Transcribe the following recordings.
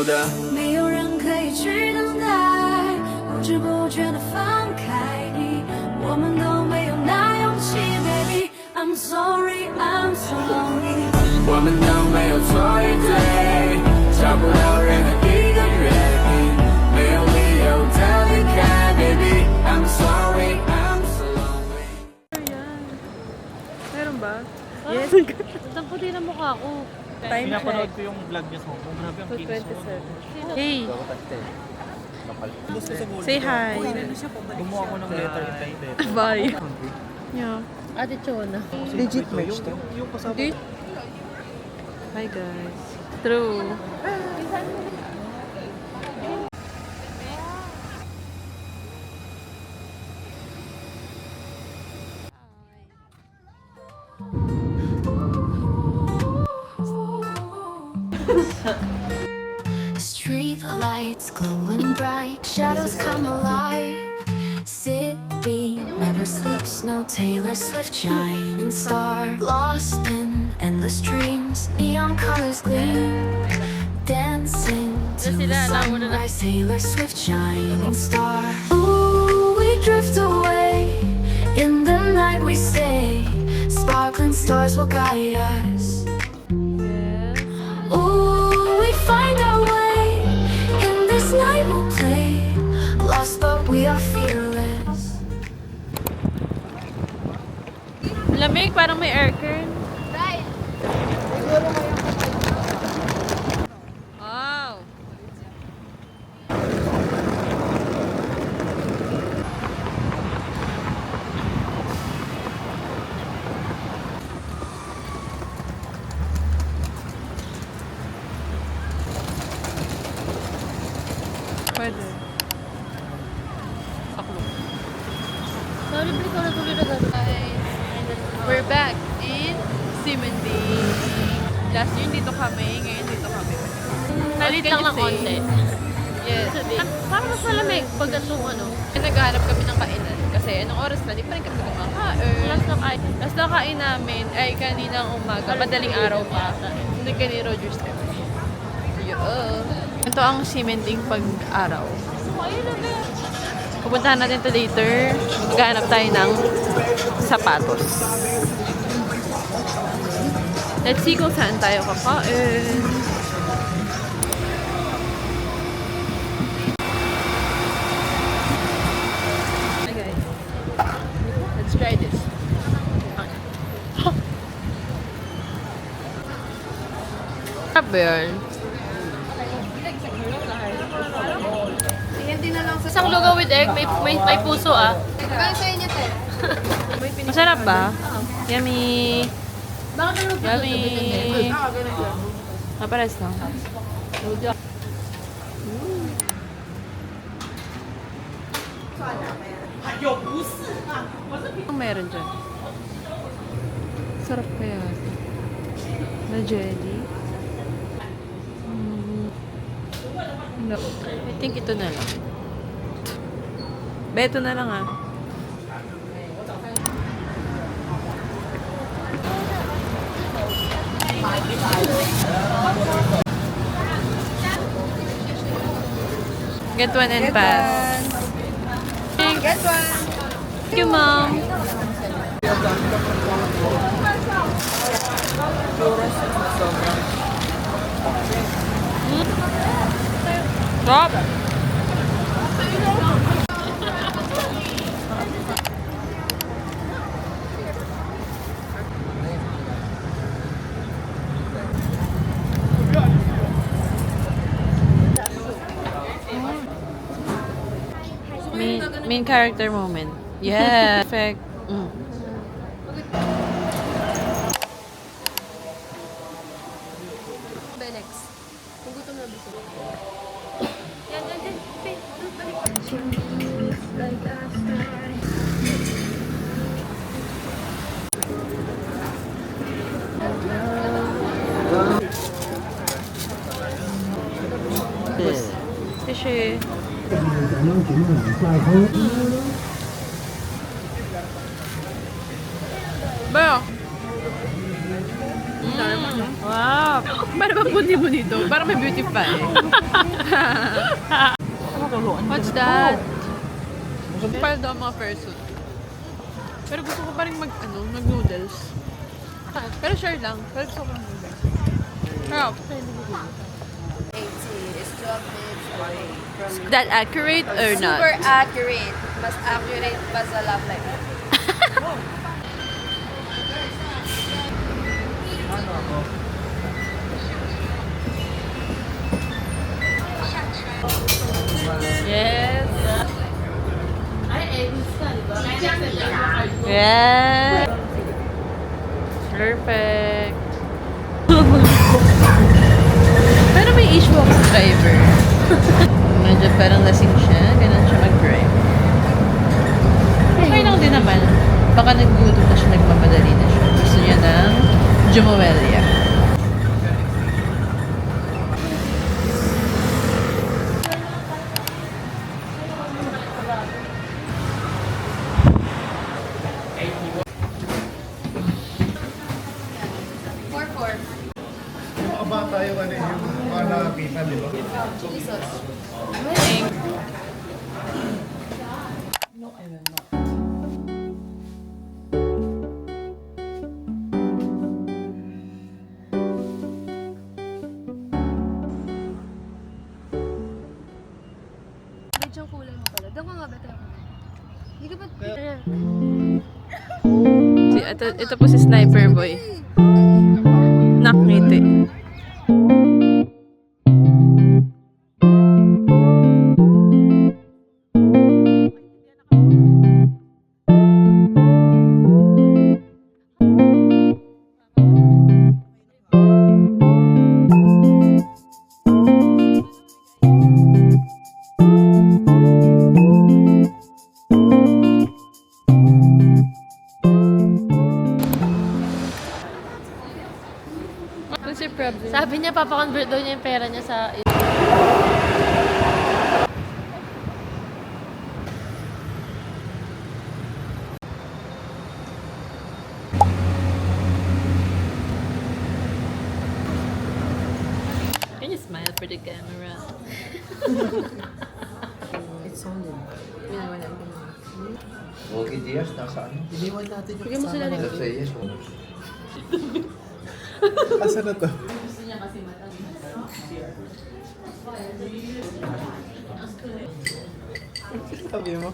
有的。没有人可以去等待，不知不觉的放开你，我们都没有那勇气 ，baby。I'm sorry, I'm sorry。我们都没有错与对，找不到任何一个原因，没有理由的离开 ，baby。I'm sorry, I'm so lonely。Meron ba? Yes. Ang puti na mukha ko. Time check. Pinapanood ko yung vlog niya sa Hong Kong. Grabe ang kinis. 2:27. Hey! Say hi. Gumawa ko ng letter type eh. Bye. Yeah. Ate Chona. Legit merch to? Yung kasama. Hi guys. True. Street lights glowing bright, shadows come alive. City never sleeps, no Taylor Swift shining star. Lost in endless dreams, neon colors gleam. Dancing to the sunrise, Taylor Swift shining star. Ooh, we drift away, in the night we stay. Sparkling stars will guide us. Ooh, we find our way, in this night we'll play. Lost but we are fearless. Lamig, parang may aircon. Wow. Pwede. Sorry, balik ko na tuloy na gano'n. We're back in Simindi. Last year dito kami, ngayon dito kami. Nalit lang ng konti. Yes. Parang mas malamig pag atong ano. Naghahanap kami ng kainan kasi anong oras na, di pa rin kami kumakain. Last na kain namin ay kaninang umaga, madaling araw pa. Nagka ni Rogers kami. Ito ang Simending pag-araw. Pupuntahan natin ito later. Maghahanap tayo ng sapatos. Let's see kung saan tayo kakain. Okay. Let's try this. Sarap ba yun? Isang lugaw with egg, may puso ah. Masarap ba? Yummy! Yummy! Pares lang. Ang meron dyan? Sarap kaya. Na jelly. No. I think ito na lang. Beto na lang ah. Get one and pass. Get one. Thank you, Mom. Stop. Main character moment. Yeah. Perfect. Benex. Kung gutom na bisig. Fishy. Ba? Wow. Para ba pundi-pundi dito? Para may beauty pa eh. What's that? Para daw mga person. Pero gusto ko pa rin mag-noodles. Pero share lang. Pero gusto ko ng noodles. Sarap. Is that accurate or not? Super accurate. Mas accurate pa sa love life. Yes. Yes. Perfect. Pero may issue ako sa driver. Medyo parang lasing siya. Ganun siya mag-drive. Okay lang din naman. Baka naggutom na siya, nagmamadali na siya. Gusto niya ng Jumoelia. Bata yung ano yung mga nakapitan, di ba? Medyo kulay mo pala. Doon ka nga better ako. Hindi ka ba... Ito po si Sniper Boy. Nakngiti. What's your problem? Sabi niya, papakonvert daw niya yung pera niya sa... Can you smile for the camera? Okay, Diaz, nasa ano? Bigyan mo sila rin. Nasa yes. Asa na to? Sabi mo?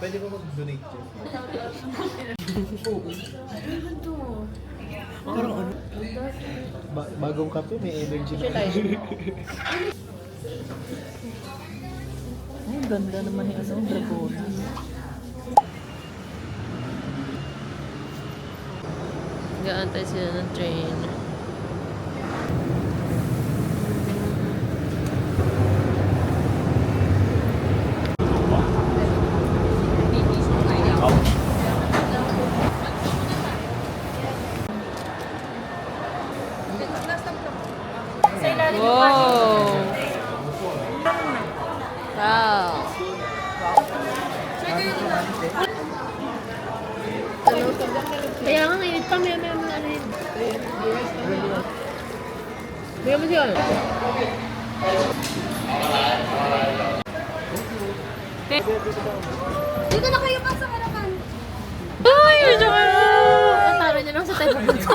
Pwede ba mag-donate dyan? Parang ano? Bagong kape, may energy na. Ay, ganda naman ni ano, dragon. Nag-aantay sila ng train. Wow! Wow! Kaya nga ngayon pa, may ano yun. Bigyan mo siya. Dito na kayo pa sa harapan. Ay, medyo ka na! Nataro niya lang sa tayo pupunta.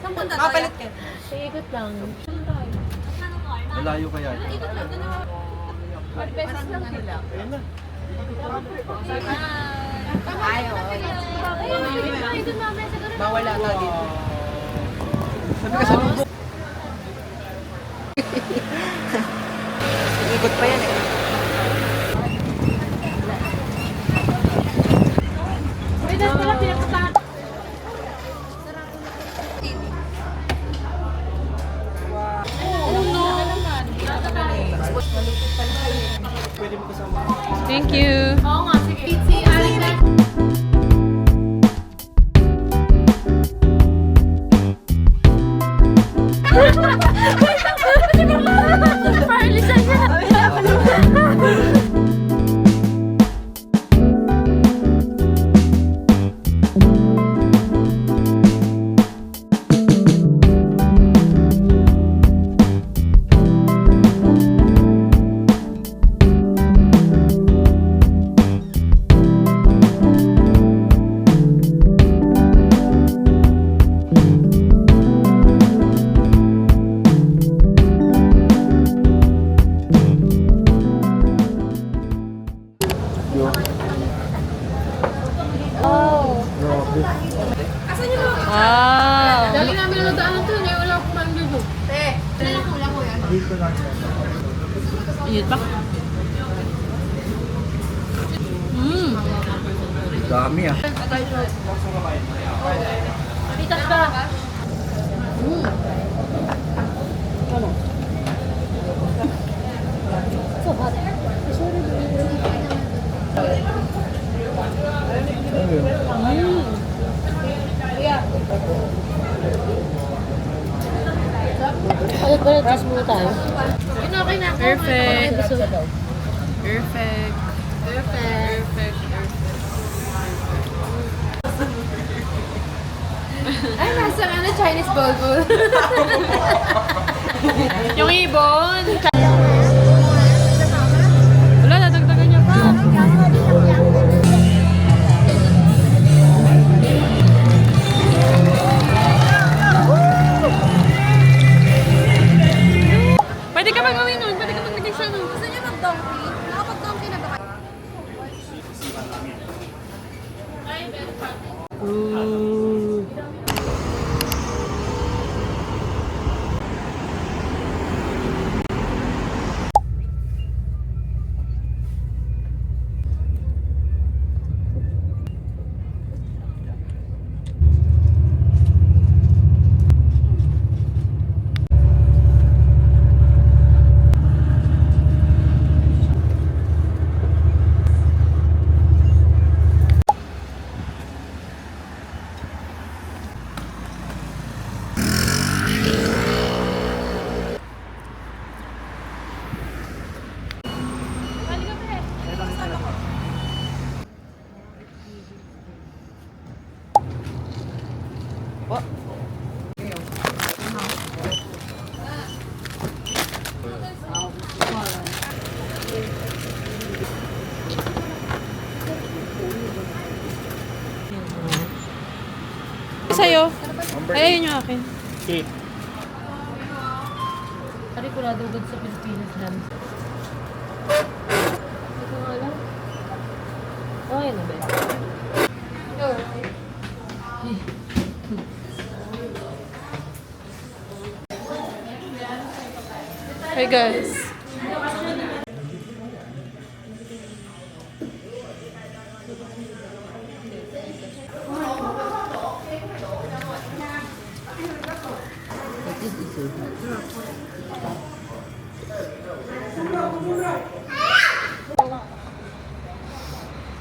Saan punta tayo? Kapalit ka. Ikot lang. Malayo kaya. Pesos lang sila. Ayaw. Mawala ka dito. Sabi ka sa lubok. Ikot pa yan eh. Pwede pala pinagsasahan. Thank you! Oo nga, sige. Si Alex. Paralisan niya. Ah! Dali namin nadaanan to, ngayon wala akong kumain dito. Init pa? Mmm! Dami ah. Pitas ba? Palit-palitas muna tayo. Okay na. Perfect. Perfect. Perfect. Perfect. Ay, nasa ano, Chinese bowl. Yung ibon! Wala, nadagdagan niya pa. Pwede ka mag-gawin nun. Pwede ka maglagay sa nun. Gusto niyo mag-donkey? Nakapag-donkey na ba kayo? Sa'yo. Ay, ayun yung akin. Cake. Pari ko nadugod sa Pilipinas lang. Ito nga lang. Okay na ba? Hey guys.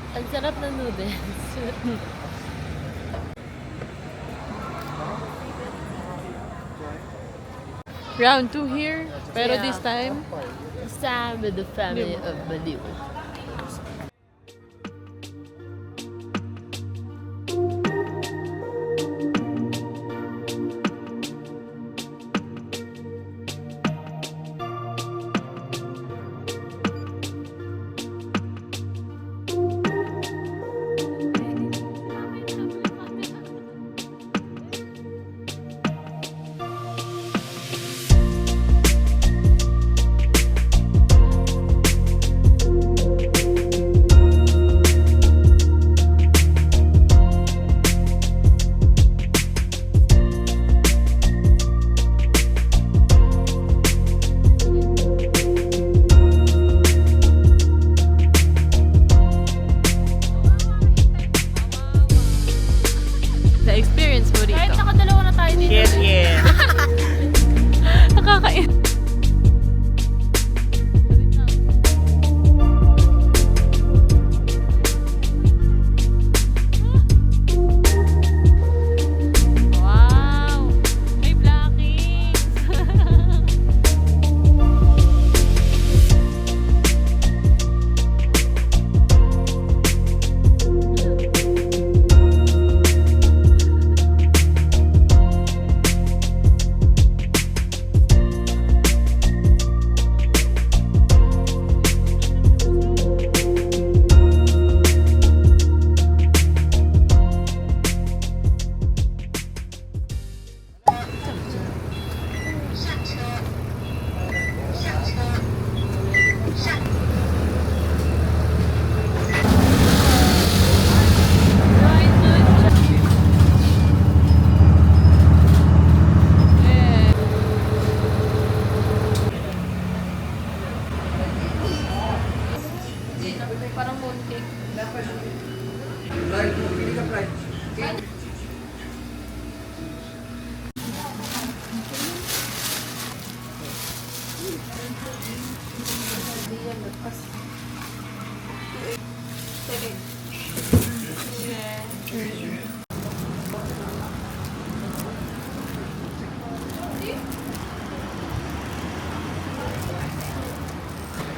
Ang sarap ng noodles. Round 2 here. Pero Yeah. this time, Sam with the family of Baliw.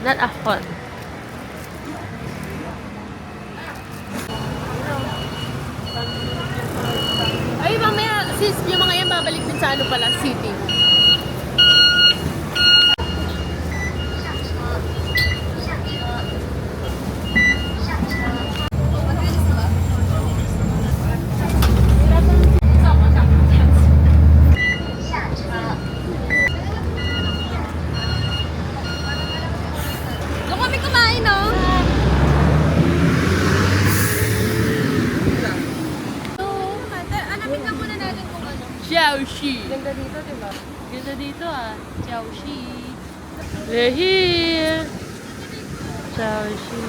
Not a fun. Ay, mamaya, sis, yung mga yan babalik din sa ano pala, city. Doon kami kumain, no? Hanapin ka muna natin kung ano. Xiaoxi. Ganda dito, di ba? Ganda dito ah. Xiaoxi. We're here. Xiaoxi.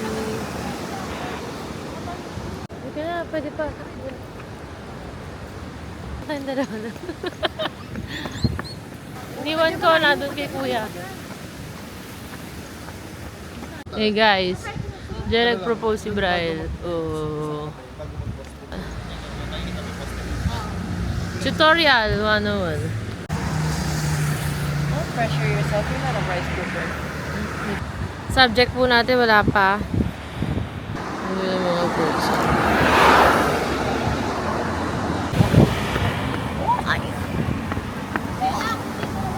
Hindi ka na, pwede pa. Ang dalawa na. Iniwan ko na doon kay kuya. Hey guys. Diyan nag-propose si Brian. Oh. Tutorial 101. Don't pressure yourself. You're not a rice cooker. Subject po natin wala pa. Ano yung mga books?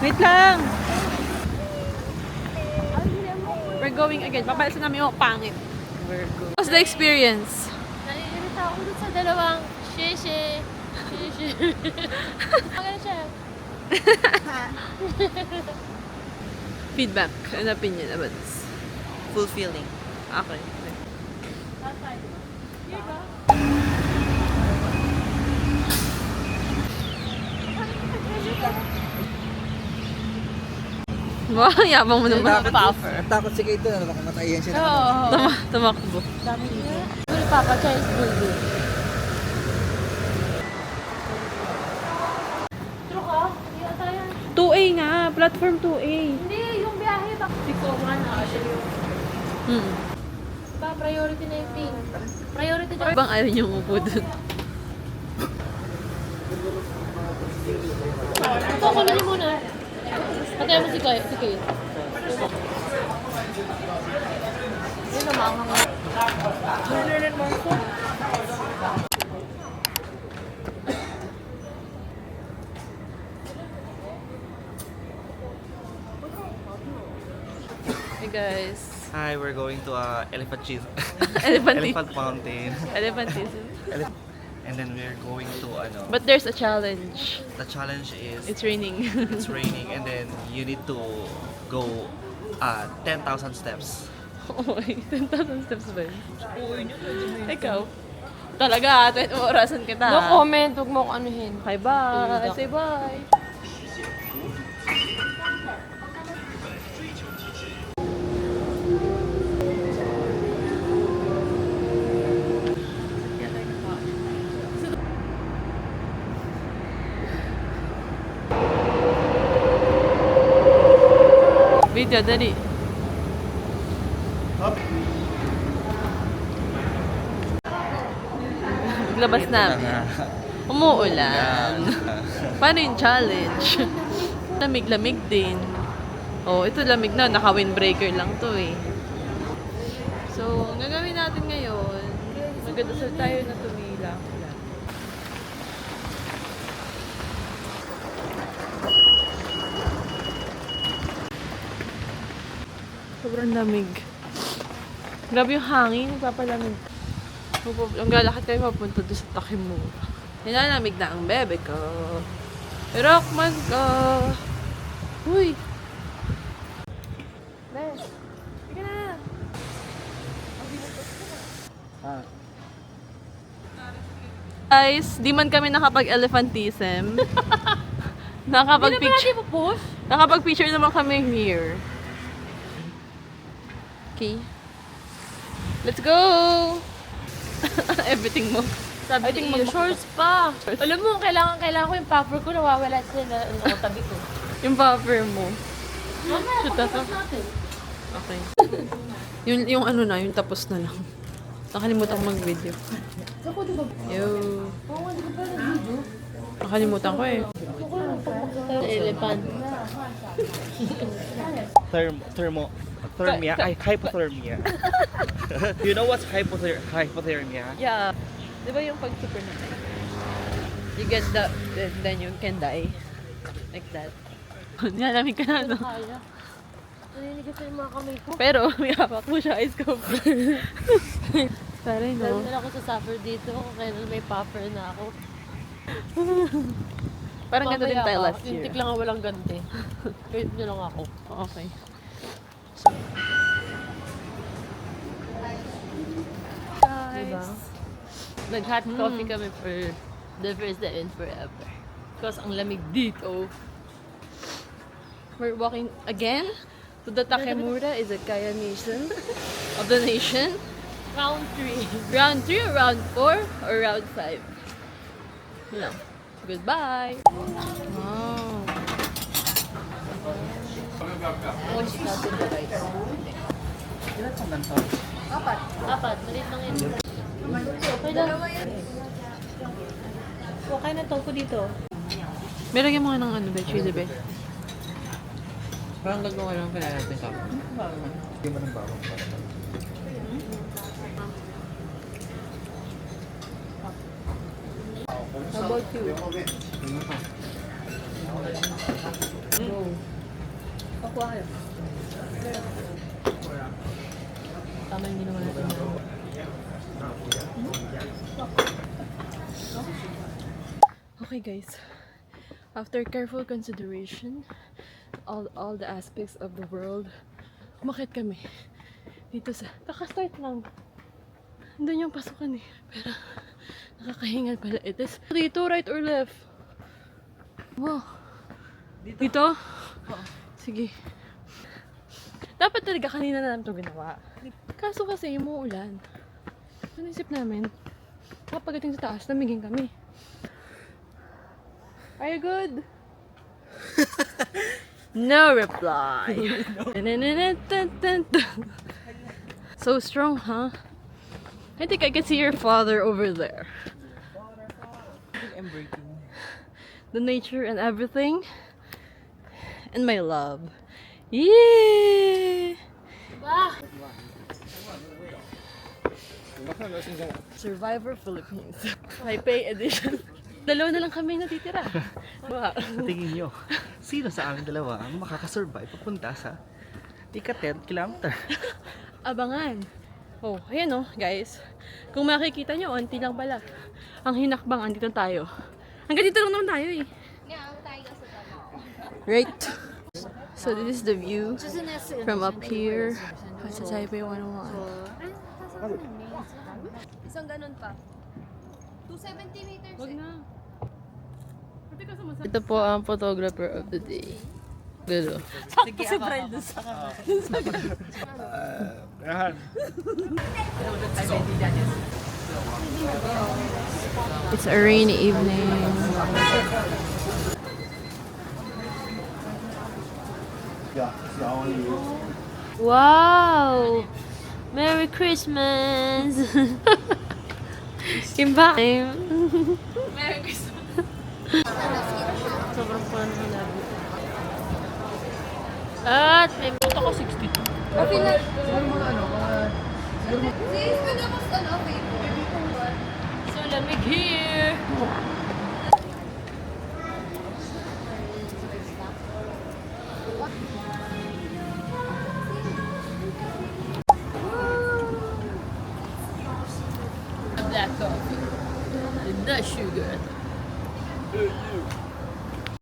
Wait lang! We're going again. Papalisan namin yung pangit. We're good. What's the experience? Naiirita ako dun sa dalawang sheshe. Maganda siya. Feedback and opinion about this. Fulfilling. Okay. Wow, yabang mo naman. Puffer. Takot si Kate na makamatayan siya. Tumakbo. Buli papa, Chinese bulldog. True ka? Hindi ata yan. 2A nga. Platform 2A. Hindi, yung biyahe ba? 601 na siya yung... Diba, priority na yung pink. Priority dyan. Bang ayaw niyong upo dun? Ito, kunin niyo muna. Patay mo si Kate. Yun naman ang mga... Hey guys. Hi, we're going to Elephant Cheese. Elephant Elephant Mountain. Elephantism. And then we're going to But there's a challenge. the challenge is It's raining. it's raining and then you need to go 10,000 steps. Oh my, 10,000 steps ba yun? Ikaw? Talaga, 20 orasan kita. No comment, huwag mo ko anuhin. Okay, bye. Say bye. Video, dali. Paglabas namin. Umuulan. Paano yung challenge? Lamig-lamig din. Oh, ito lamig na. Naka-windbreaker lang to eh. So, ang gagawin natin ngayon, magdadasal tayo na tumila. Sobrang lamig. Grabe yung hangin, nagpapalamig. Ang lalakad kayo papunta doon sa Takimura. Nilalamig na ang bebe ko. Rockman ko. Uy! Bes, sige na. Guys, di man kami nakapag-elephantism. Nakapag-picture. push? Nakapag-picture naman kami here. Okay. Let's go! Everything mo. Sabi niya, shorts pa. Alam mo, kailangan ko yung puffer ko, nawawala sila na tabi ko. Yung buffer mo. Mamaya, Shoot pagkatapos natin. Okay. yung ano na, yung tapos na lang. Nakalimutan ko mag-video. Ako, di ba? Yo. Oo, hindi ko pa nag-video. Nakalimutan ko eh. Ako lang pag elephant. Thermia. Hypothermia. You know what's hypothermia? Yeah. Di ba yung pag super na you get the, then you can die. Like that. Nilalamig ka na, no? Kaya. Naninigas na yung mga kamay ko. Pero, may hawak mo siya, ice cold. Sorry, Dahil no? na ako sa suffer dito, kaya may popper na ako. Parang ganito din Mamaya tayo ka, last Yung year. tik lang ang walang ganti. Wait nyo lang ako. Okay. Diba? Nag-hot coffee kami for the first time in forever. Because ang lamig dito. We're walking again to the Takemura Izakaya Nation of the nation. Round 3. Round 3 or round 4 or round 5? No. Goodbye. Wow. Watch natin the rice. Apat. Maliit lang yun. Okay lang. Okay na tofu dito. May lagyan mo nga ng ano, cheese, be. Parang gagawa lang kaya natin sa Hindi mo ng bawang para. How about you? Pakuha kayo. Tama yung ginawa natin. Okay guys, after careful consideration, all the aspects of the world, umakit kami dito sa, kaka-start lang. Andun yung pasukan eh, pero nakakahingal pala. It is dito, right or left? Wow. Dito? Sige. Dapat talaga kanina na lang ito ginawa. Kaso kasi umuulan. Naisip namin, kapagating sa taas, namiging kami. Are you good? No reply. So strong, huh? I think I can see your father over there. I'm breaking. The nature and everything. And my love. Yeah! Survivor Philippines. Taipei edition. Dalawa na lang kami natitira. Wow. Sa tingin nyo, sino sa aming dalawa ang makakasurvive papunta sa ika-10 kilometer? Abangan. Oh, ayan oh, guys. Kung makikita nyo, onti lang pala. Ang hinakbang, andito tayo. Hanggang dito lang naman tayo eh. Right. So this is the view from up here. Sa Taipei 101. Isang ganun pa. 270 meters. Wag na. Ito po ang photographer of the day. Gado. Si Brian doon sa It's a rainy evening. Wow! Merry Christmas! Kimbang! Merry Christmas! Sobrang fun ng labi. At may punta ko 62. Okay na. Sis, pwede ako sa ano, So lamig here! Black coffee. The sugar.